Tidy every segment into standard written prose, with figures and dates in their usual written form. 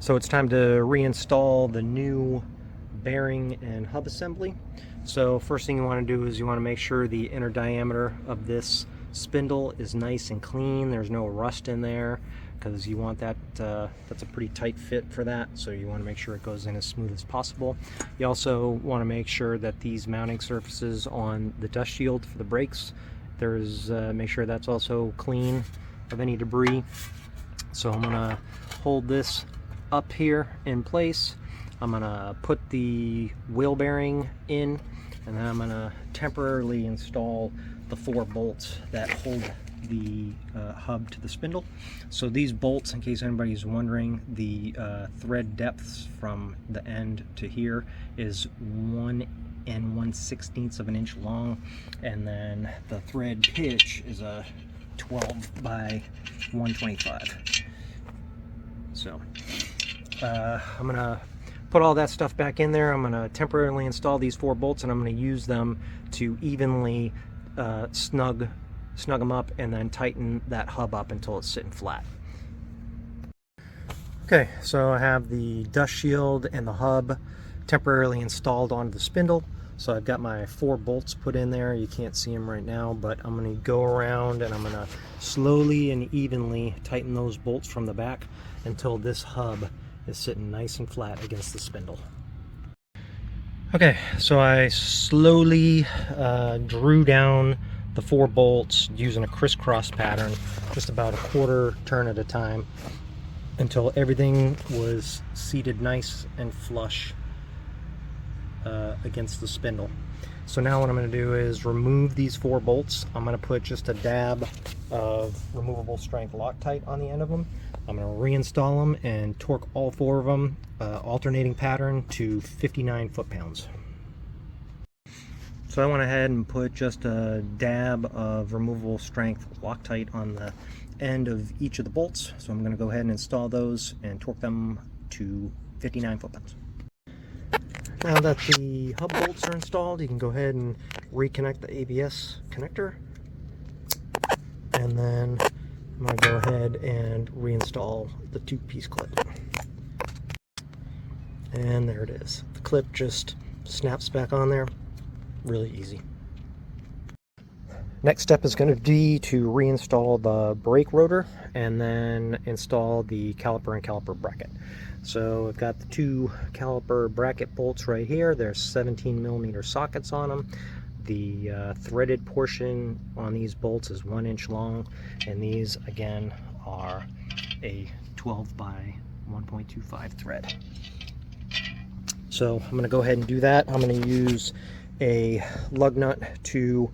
So it's time to reinstall the new bearing and hub assembly. So first thing you want to do is you want to make sure the inner diameter of this spindle is nice and clean. There's no rust in there, because you want that, that's a pretty tight fit for that, so you want to make sure it goes in as smooth as possible. You also want to make sure that these mounting surfaces on the dust shield for the brakes, make sure that's also clean of any debris. So I'm going to hold this up here in place. I'm going to put the wheel bearing in, and then I'm going to temporarily install the 4 bolts that hold the hub to the spindle. So these bolts, in case anybody's wondering, the thread depths from the end to here is 1 1/16 of an inch long, and then the thread pitch is a 12 by 125. So I'm gonna put all that stuff back in there. I'm gonna temporarily install these 4 bolts, and I'm gonna use them to evenly snug them up and then tighten that hub up until it's sitting flat. Okay, so I have the dust shield and the hub temporarily installed onto the spindle. So I've got my 4 bolts put in there. You can't see them right now, but I'm going to go around and I'm going to slowly and evenly tighten those bolts from the back until this hub is sitting nice and flat against the spindle. Okay, so I slowly drew down the 4 bolts using a crisscross pattern, just about a 1/4 turn at a time, until everything was seated nice and flush against the spindle. So now what I'm going to do is remove these 4 bolts. I'm going to put just a dab of removable strength Loctite on the end of them. I'm going to reinstall them and torque all 4 of them, alternating pattern, to 59 foot-pounds. So I went ahead and put just a dab of removable strength Loctite on the end of each of the bolts. So I'm going to go ahead and install those and torque them to 59 foot-pounds. Now that the hub bolts are installed, you can go ahead and reconnect the ABS connector. And then I'm going to go ahead and reinstall the 2-piece clip. And there it is. The clip just snaps back on there. Really easy. Next step is going to be to reinstall the brake rotor and then install the caliper and caliper bracket. So I've got the 2 caliper bracket bolts right here. There's 17mm sockets on them. The threaded portion on these bolts is 1 inch long, and these again are a 12 by 1.25 thread. So I'm going to go ahead and do that. I'm going to use a lug nut to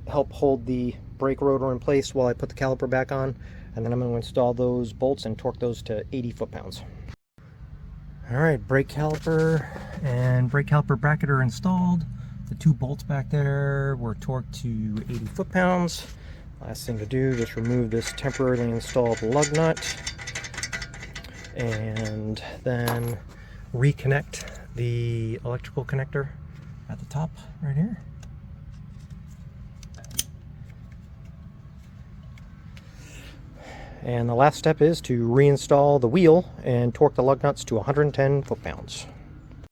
help hold the brake rotor in place while I put the caliper back on, and then I'm going to install those bolts and torque those to 80 foot-pounds. Alright, brake caliper and brake caliper bracket are installed. The 2 bolts back there were torqued to 80 foot-pounds. Last thing to do, just remove this temporarily installed lug nut and then reconnect the electrical connector at the top right here. And the last step is to reinstall the wheel and torque the lug nuts to 110 foot-pounds.